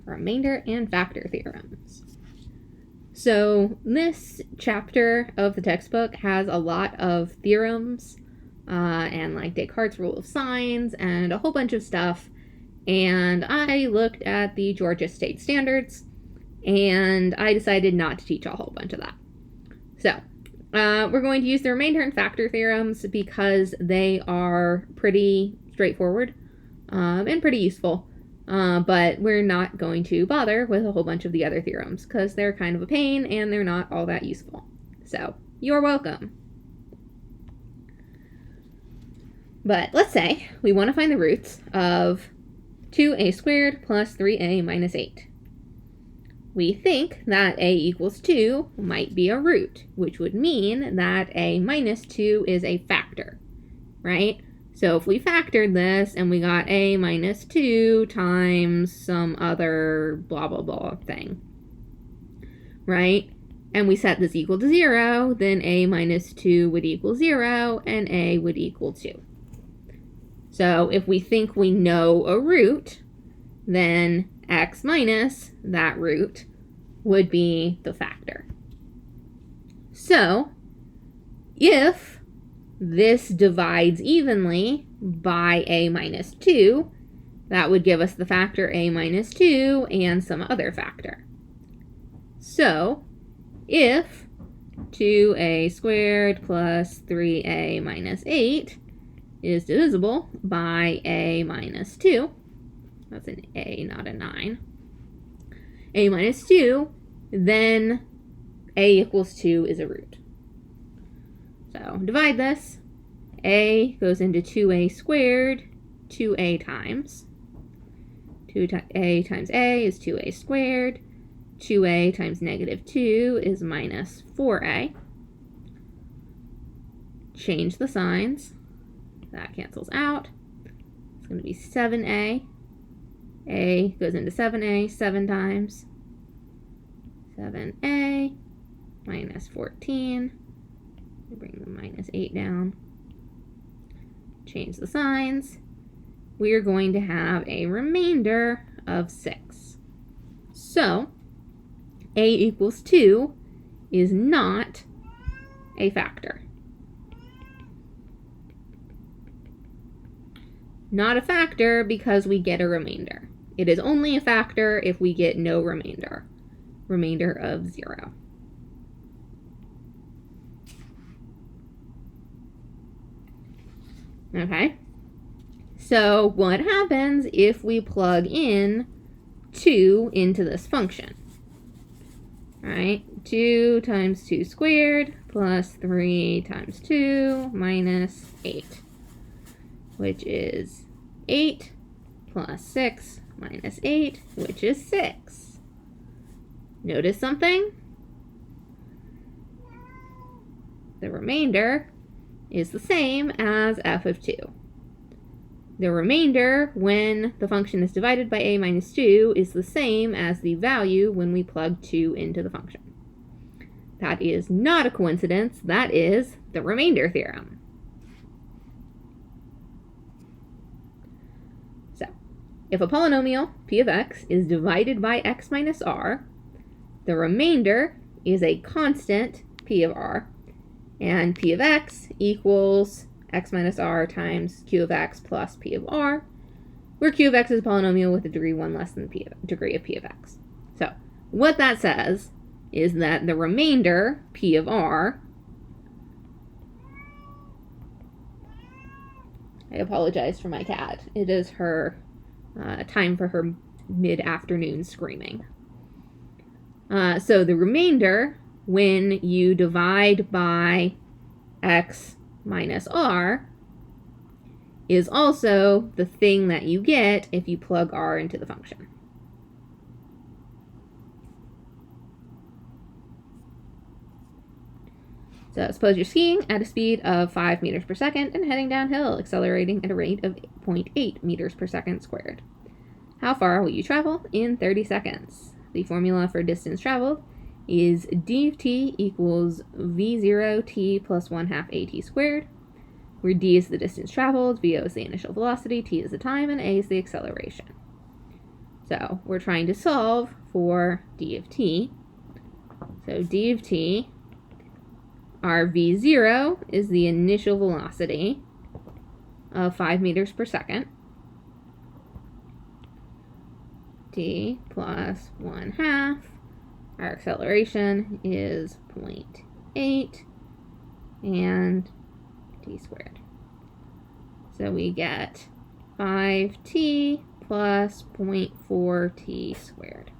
remainder and factor theorems. So this chapter of the textbook has a lot of theorems and like Descartes' rule of signs and a whole bunch of stuff. And I looked at the Georgia State Standards and I decided not to teach a whole bunch of that. So we're going to use the remainder and factor theorems because they are pretty straightforward and pretty useful. But we're not going to bother with a whole bunch of the other theorems because they're kind of a pain and they're not all that useful. So, you're welcome. But let's say we want to find the roots of 2a squared plus 3a minus 8. We think that a equals 2 might be a root, which would mean that a minus 2 is a factor, right? So if we factored this and we got a minus 2 times some other blah, blah, blah thing, right? And we set this equal to 0, then a minus 2 would equal 0 and a would equal 2. So if we think we know a root, then x minus that root would be the factor. So if this divides evenly by a minus 2, that would give us the factor a minus 2 and some other factor. So, if 2a squared plus 3a minus 8 is divisible by a minus 2, that's an a, not a 9, a minus 2, then a equals 2 is a root. So divide this. A goes into 2a squared, 2a times. 2a times a is 2a squared. 2a times negative 2 is minus 4a. Change the signs. That cancels out. It's going to be 7a. A goes into 7a 7 times. 7a minus 14. Bring the minus 8 down. Change the signs. We are going to have a remainder of 6. So, a equals 2 is not a factor. Not a factor because we get a remainder. It is only a factor if we get no remainder. Remainder of 0. Okay, so what happens if we plug in 2 into this function? All right, 2 times 2 squared plus 3 times 2 minus 8, which is 8 plus 6 minus 8, which is 6. Notice something? The remainder is the same as f of 2. The remainder when the function is divided by a minus 2 is the same as the value when we plug 2 into the function. That is not a coincidence. That is the remainder theorem. So, if a polynomial, p of x, is divided by x minus r, the remainder is a constant, p of r, and p of x equals x minus r times q of x plus p of r, where q of x is a polynomial with a degree 1 less than the degree of p of x. So what that says is that the remainder, p of r, I apologize for my cat. It is her time for her mid-afternoon screaming. So the remainder, when you divide by x minus r, is also the thing that you get if you plug r into the function. So suppose you're skiing at a speed of 5 meters per second and heading downhill, accelerating at a rate of 0.8 meters per second squared. How far will you travel in 30 seconds? The formula for distance traveled is d of t equals v0t plus 1/2 at squared, where d is the distance traveled, v is the initial velocity, t is the time, and a is the acceleration. So we're trying to solve for d of t. So d of t, our v0 is the initial velocity of 5 meters per second. T plus 1/2. Our acceleration is 0.8 and t squared. So we get 5t plus 0.4t squared,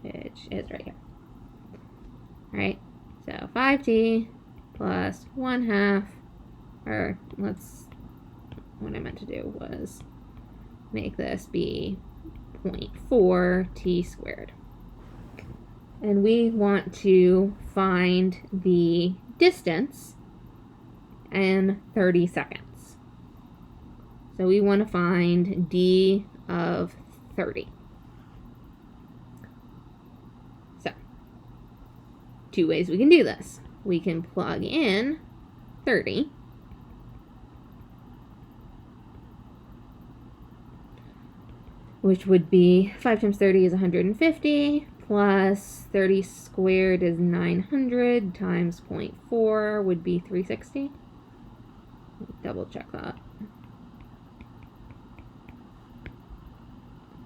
which is right here. All right, so 5t plus 1/2, or what I meant to do was make this be 0.4t squared. And we want to find the distance in 30 seconds. So we want to find d of 30. So, two ways we can do this. We can plug in 30. Which would be 5 times 30 is 150, plus 30 squared is 900, times 0.4 would be 360. Double check that.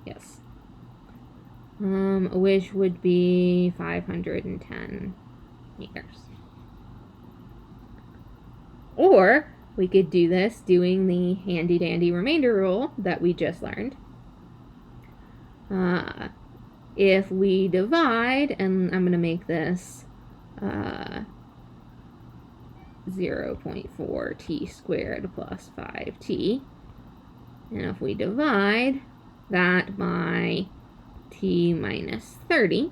Yes. Which would be 510 meters. Or we could do this doing the handy dandy remainder rule that we just learned. If we divide, and I'm going to make this 0.4 t squared plus 5t, and if we divide that by t minus 30,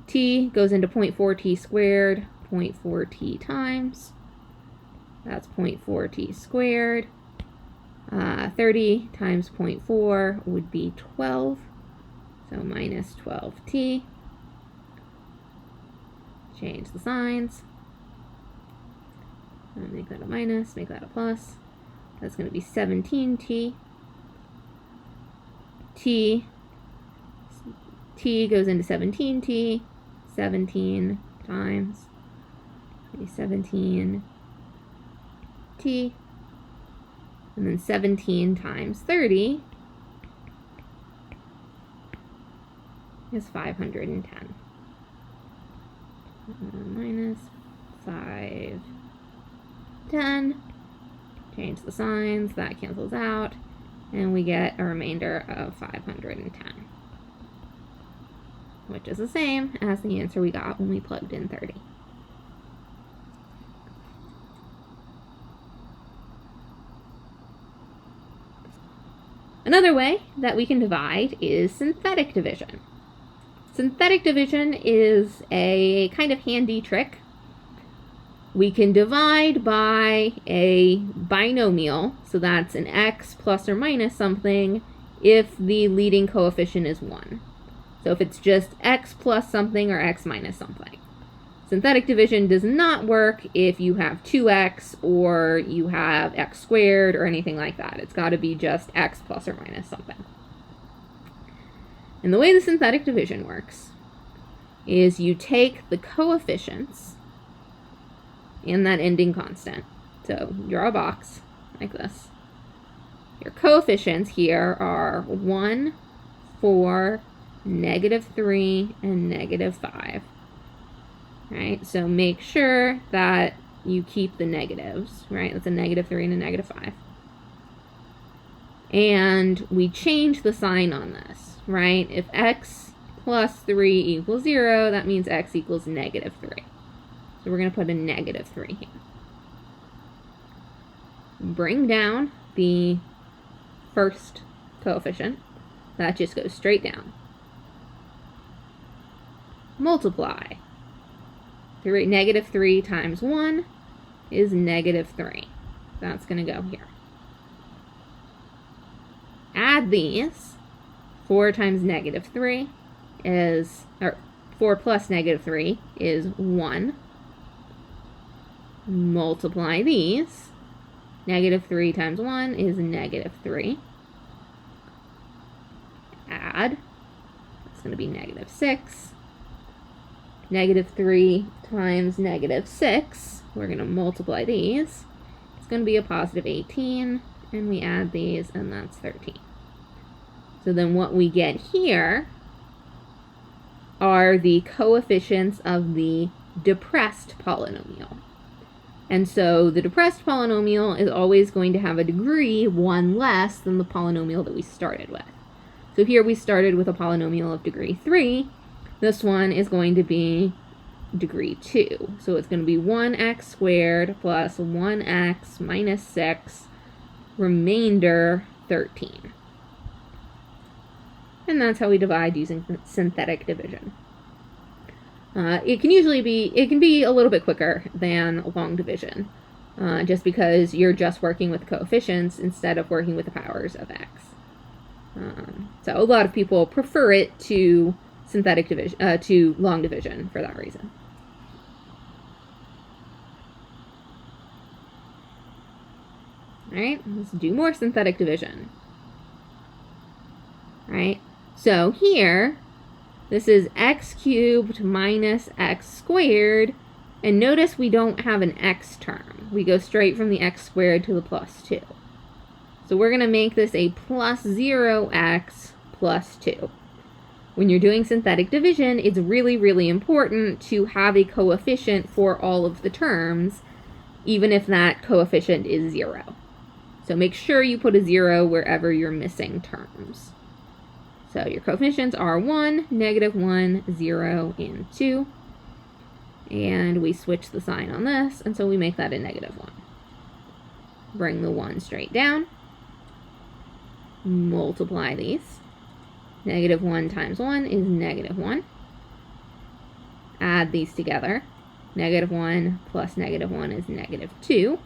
t goes into 0.4t squared, 0.4t times, that's 0.4t squared. 30 times 0.4 would be 12, so minus 12t. Change the signs. Make that a minus, make that a plus. That's going to be 17t. T goes into 17t, 17 times, 17t. And then 17 times 30 is 510. Minus 510. Change the signs, that cancels out, and we get a remainder of 510, which is the same as the answer we got when we plugged in 30. Another way that we can divide is synthetic division. Synthetic division is a kind of handy trick. We can divide by a binomial, so that's an x plus or minus something, if the leading coefficient is 1. So if it's just x plus something or x minus something. Synthetic division does not work if you have 2x or you have x squared or anything like that. It's got to be just x plus or minus something. And the way the synthetic division works is you take the coefficients and that ending constant. So draw a box like this. Your coefficients here are 1, 4, -3, and -5. Right, so make sure that you keep the negatives, right? That's a -3 and a -5. And we change the sign on this, right? If x plus 3 equals 0, that means x equals -3. So we're going to put a -3 here. Bring down the first coefficient. That just goes straight down. Multiply. -3 times 1 is -3. That's going to go here. Add these. 4 times -3 is, or 4 plus -3 is 1. Multiply these. Negative 3 times 1 is negative 3. Add. It's going to be negative 6. Negative 3 times negative 6. We're going to multiply these. It's going to be a positive 18. And we add these, and that's 13. So then what we get here are the coefficients of the depressed polynomial. And so the depressed polynomial is always going to have a degree 1 less than the polynomial that we started with. So here we started with a polynomial of degree 3. This one is going to be degree 2. So it's going to be 1x squared plus 1x minus 6, remainder 13. And that's how we divide using synthetic division. It can be a little bit quicker than long division, just because you're just working with coefficients instead of working with the powers of x. So a lot of people prefer it to synthetic division, to long division for that reason. All right, let's do more synthetic division. All right, so here, this is x cubed minus x squared, and notice we don't have an x term. We go straight from the x squared to the plus 2. So we're going to make this a plus 0x plus 2. When you're doing synthetic division, it's really, really important to have a coefficient for all of the terms, even if that coefficient is 0. So make sure you put a 0 wherever you're missing terms. So your coefficients are 1, negative 1, 0, and 2. And we switch the sign on this, and so we make that a negative 1. Bring the 1 straight down. Multiply these. Negative 1 times 1 is negative 1. Add these together. Negative 1 plus negative 1 is negative 2.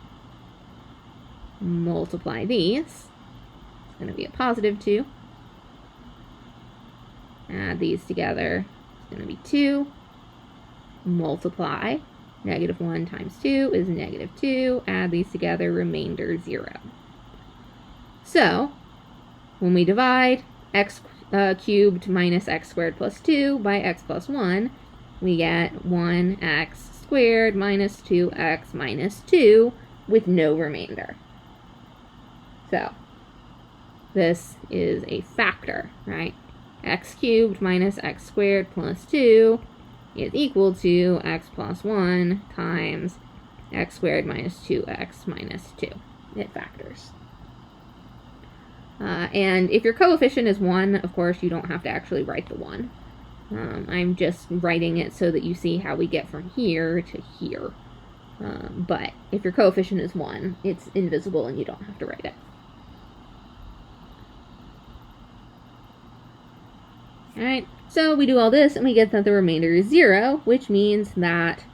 Multiply these. It's going to be a positive 2. Add these together. It's going to be 2. Multiply. Negative 1 times 2 is negative 2. Add these together, remainder 0. So, when we divide x cubed minus x squared plus 2 by x plus 1, we get 1x squared minus 2x minus 2 with no remainder. So, this is a factor, right? X cubed minus x squared plus 2 is equal to x plus 1 times x squared minus 2x minus 2. It factors. And if your coefficient is 1, of course, you don't have to actually write the 1. I'm just writing it so that you see how we get from here to here. But if your coefficient is 1, it's invisible and you don't have to write it. Alright, so we do all this and we get that the remainder is 0, which means that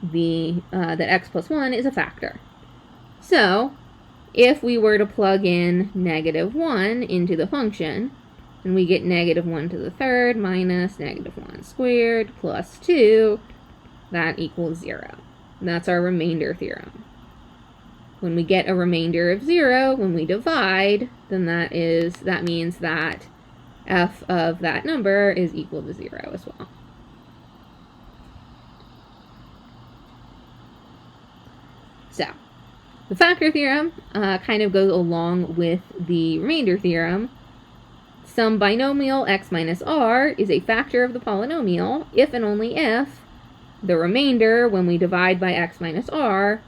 that x plus 1 is a factor. So, if we were to plug in negative 1 into the function, then we get negative 1 to the third minus negative 1 squared plus 2, that equals 0. And that's our remainder theorem. When we get a remainder of 0, when we divide, then that means that f of that number is equal to 0 as well. So, the factor theorem kind of goes along with the remainder theorem. Some binomial x minus r is a factor of the polynomial if and only if the remainder when we divide by x minus r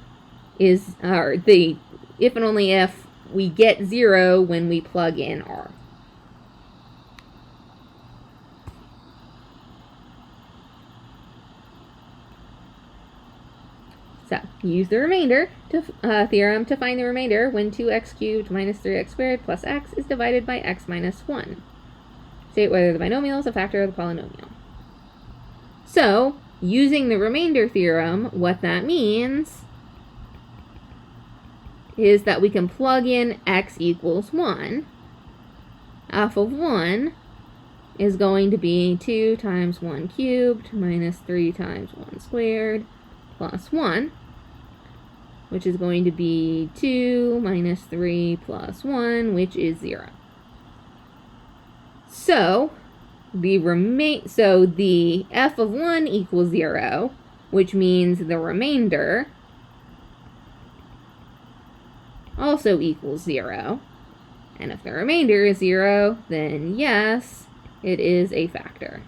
is, if and only if we get 0 when we plug in r. So, use the remainder theorem to find the remainder when 2x cubed minus 3x squared plus x is divided by x minus 1. State whether the binomial is a factor of the polynomial. So, using the remainder theorem, what that means is that we can plug in x equals 1. F of 1 is going to be 2 times 1 cubed minus 3 times 1 squared plus 1. which is going to be 2 minus 3 plus 1, which is 0. So the f of 1 equals 0, which means the remainder also equals 0. And if the remainder is 0, then yes, it is a factor.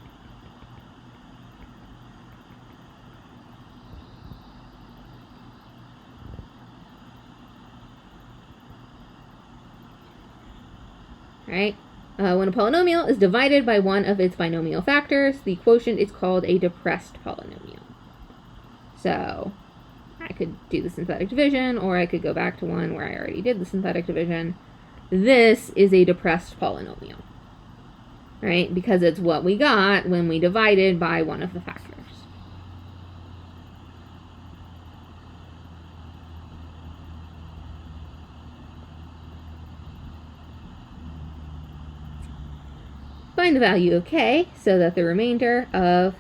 Right? When a polynomial is divided by one of its binomial factors, the quotient is called a depressed polynomial. So I could do the synthetic division, or I could go back to one where I already did the synthetic division. This is a depressed polynomial, right? Because it's what we got when we divided by one of the factors. Find the value of k so that the remainder of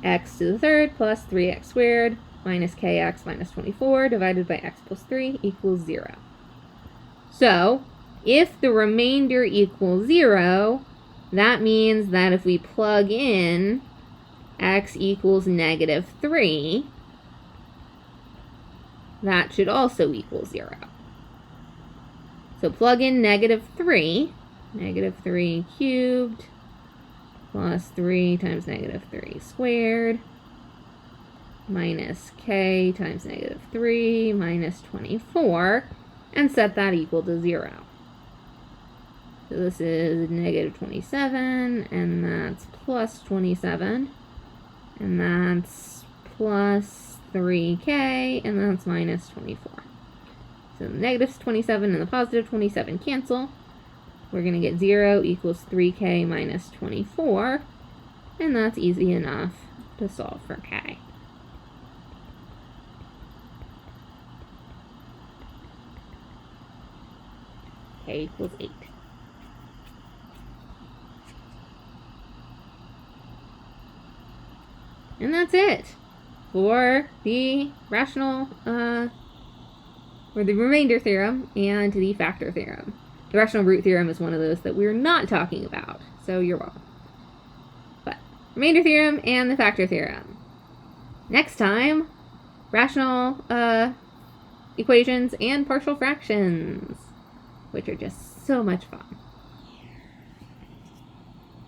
x to the third plus 3x squared minus kx minus 24 divided by x plus 3 equals 0. So if the remainder equals 0, that means that if we plug in x equals negative 3, that should also equal 0. So plug in negative 3 cubed plus 3 times negative 3 squared minus k times negative 3 minus 24, and set that equal to 0. So this is negative 27, and that's plus 27, and that's plus 3k, and that's minus 24. So the negative 27 and the positive 27 cancel. We're going to get 0 equals 3k minus 24, and that's easy enough to solve for k. K equals 8. And that's it for the remainder theorem and the factor theorem. The rational root theorem is one of those that we're not talking about, so you're welcome. But remainder theorem and the factor theorem. Next time, rational equations and partial fractions, which are just so much fun.